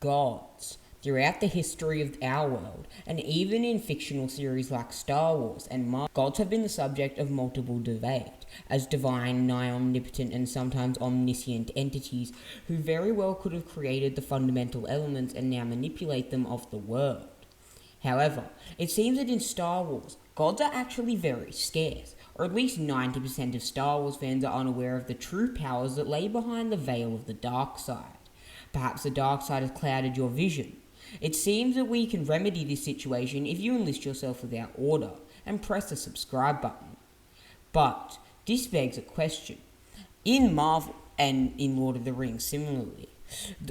gods. Throughout the history of our world, and even in fictional series like Star Wars and Marvel, gods have been the subject of multiple debate, as divine, nigh omnipotent, and sometimes omniscient entities who very well could have created the fundamental elements and now manipulate them of the world. However, it seems that in Star Wars, gods are actually very scarce, or at least 90% of Star Wars fans are unaware of the true powers that lay behind the veil of the dark side. Perhaps the dark side has clouded your vision. It seems that we can remedy this situation if you enlist yourself without order and press the subscribe button. But this begs a question. In Marvel and in Lord of the Rings similarly,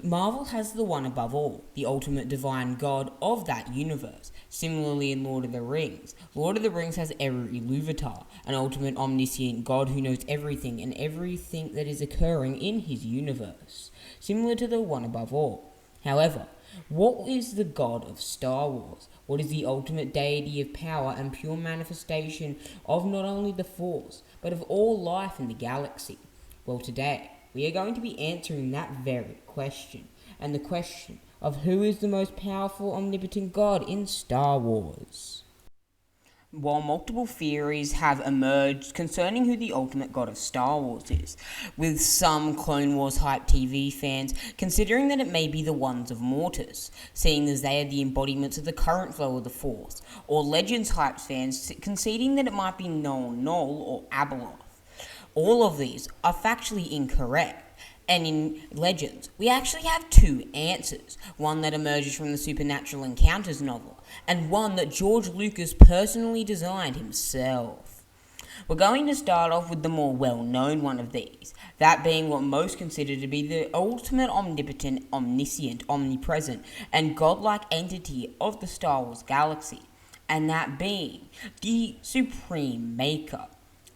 Marvel has the one above all, the ultimate divine god of that universe. Similarly in Lord of the Rings has Eru Iluvatar, an ultimate omniscient god who knows everything and everything that is occurring in his universe, similar to the one above all. However, what is the god of Star Wars? What is the ultimate deity of power and pure manifestation of not only the Force, but of all life in the galaxy? Well, today, we are going to be answering that very question, and the question of who is the most powerful omnipotent god in Star Wars. While multiple theories have emerged concerning who the ultimate god of Star Wars is, with some Clone Wars hype TV fans considering that it may be the ones of Mortis, seeing as they are the embodiments of the current flow of the Force, or Legends hype fans conceding that it might be Nol Nol or Abeloth. All of these are factually incorrect. And in Legends, we actually have two answers, one that emerges from the Supernatural Encounters novel, and one that George Lucas personally designed himself. We're going to start off with the more well-known one of these, that being what most consider to be the ultimate omnipotent, omniscient, omnipresent, and godlike entity of the Star Wars galaxy, and that being the Supreme Maker.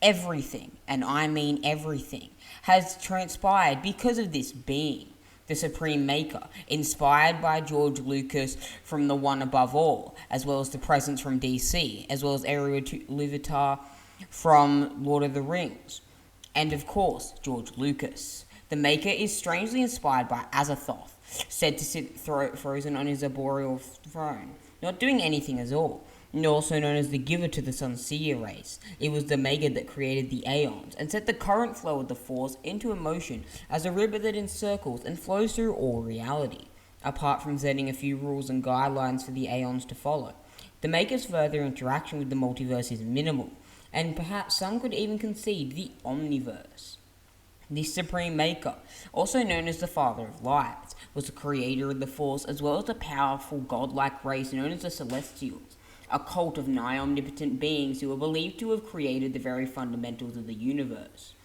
Everything, and I mean everything, has transpired because of this being, the Supreme Maker, inspired by George Lucas from the one above all, as well as the presence from DC, as well as Eru Iluvatar from Lord of the Rings, and of course, George Lucas. The Maker is strangely inspired by Azathoth, said to sit frozen on his arboreal throne, not doing anything at all, and also known as the giver to the Sun Seer race. It was the Maker that created the Aeons and set the current flow of the Force into motion as a river that encircles and flows through all reality, apart from setting a few rules and guidelines for the Aeons to follow. The Maker's further interaction with the multiverse is minimal, and perhaps some could even concede the Omniverse. The Supreme Maker, also known as the Father of Lights, was the creator of the Force as well as a powerful godlike race known as the Celestials, a cult of nigh omnipotent beings who are believed to have created the very fundamentals of the universe.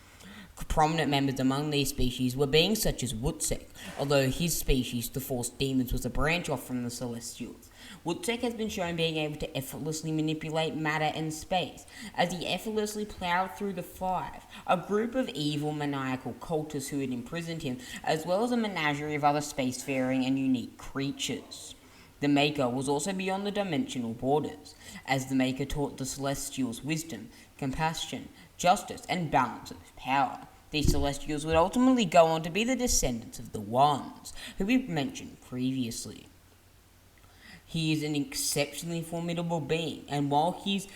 Prominent members among these species were beings such as Wutsek, although his species, the Force Demons, was a branch off from the Celestials. Wutsek has been shown being able to effortlessly manipulate matter and space, as he effortlessly plowed through the Five, a group of evil maniacal cultists who had imprisoned him, as well as a menagerie of other spacefaring and unique creatures. The Maker was also beyond the dimensional borders, as the Maker taught the Celestials wisdom, compassion, justice, and balance of power. These Celestials would ultimately go on to be the descendants of the Ones, who we mentioned previously. He is an exceptionally formidable being, and while his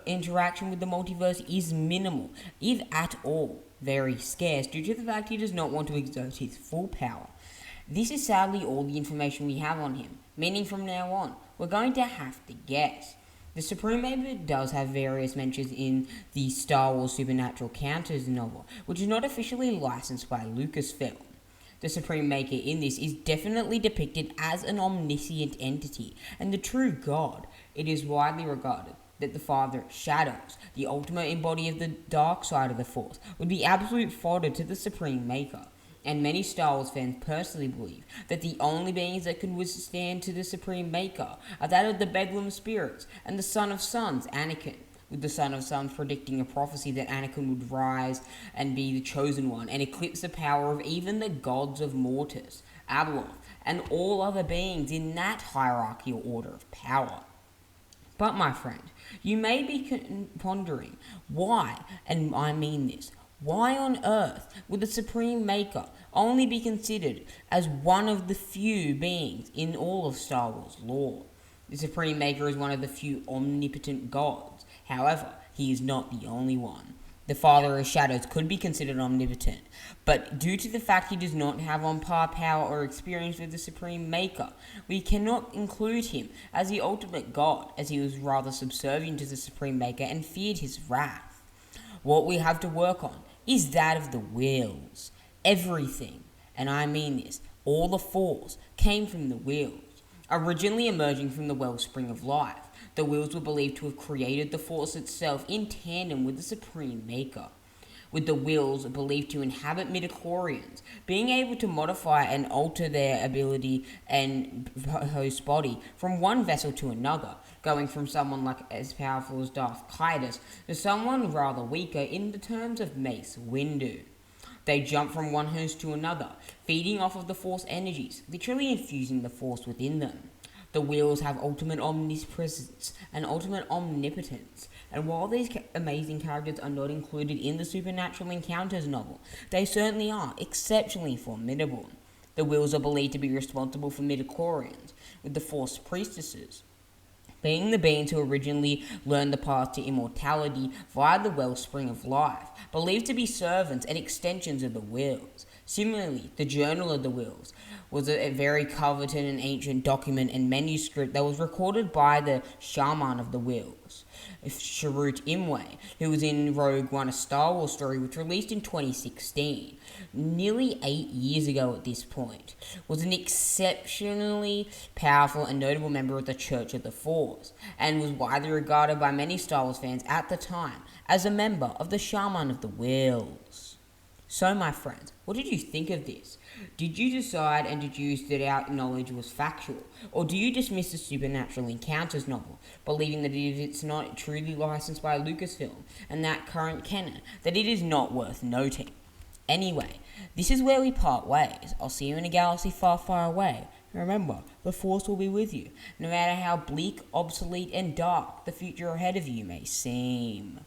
interaction with the multiverse is minimal, if at all, very scarce, due to the fact he does not want to exert his full power, this is sadly all the information we have on him, meaning from now on, we're going to have to guess. The Supreme Maker does have various mentions in the Star Wars Supernatural Encounters novel, which is not officially licensed by Lucasfilm. The Supreme Maker in this is definitely depicted as an omniscient entity, and the true god. It is widely regarded that the Father of Shadows, the ultimate embodiment of the dark side of the Force, would be absolute fodder to the Supreme Maker. And many Star Wars fans personally believe that the only beings that can withstand to the Supreme Maker are that of the Bedlam spirits and the Son of Suns, Anakin, with the Son of Suns predicting a prophecy that Anakin would rise and be the chosen one and eclipse the power of even the gods of Mortis, Abeloth, and all other beings in that hierarchical order of power. But my friend, you may be pondering why, and I mean this, Why on earth would the Supreme Maker only be considered as one of the few beings in all of Star Wars lore? The Supreme Maker is one of the few omnipotent gods. However, he is not the only one. The Father of Shadows could be considered omnipotent, but due to the fact he does not have on-par power or experience with the Supreme Maker, we cannot include him as the ultimate god, as he was rather subservient to the Supreme Maker and feared his wrath. What we have to work on is that of the wills. Everything, and I mean this, all the Force, came from the wills. Originally emerging from the wellspring of life, the wills were believed to have created the Force itself in tandem with the Supreme Maker. With the wills believed to inhabit midichlorians, being able to modify and alter their ability and host body from one vessel to another, going from someone like as powerful as Darth Caedus to someone rather weaker in the terms of Mace Windu. They jump from one host to another, feeding off of the Force energies, literally infusing the Force within them. The wills have ultimate omnipresence and ultimate omnipotence, and while these amazing characters are not included in the Supernatural Encounters novel, they certainly are exceptionally formidable. The wills are believed to be responsible for midichlorians, with the Force priestesses being the beings who originally learned the path to immortality via the wellspring of life, believed to be servants and extensions of the wills. Similarly, the Journal of the Wills was a very coveted and ancient document and manuscript that was recorded by the Shaman of the Wills, Chirrut Imwe, who was in Rogue One, a Star Wars story which released in 2016, nearly 8 years ago at this point, was an exceptionally powerful and notable member of the Church of the Force, and was widely regarded by many Star Wars fans at the time as a member of the Shaman of the Wills. So, my friends, what did you think of this? Did you decide and deduce that our knowledge was factual? Or do you dismiss the Supernatural Encounters novel, believing that if it's not truly licensed by Lucasfilm and that current canon, that it is not worth noting? Anyway, this is where we part ways. I'll see you in a galaxy far, far away. Remember, the Force will be with you, no matter how bleak, obsolete, and dark the future ahead of you may seem.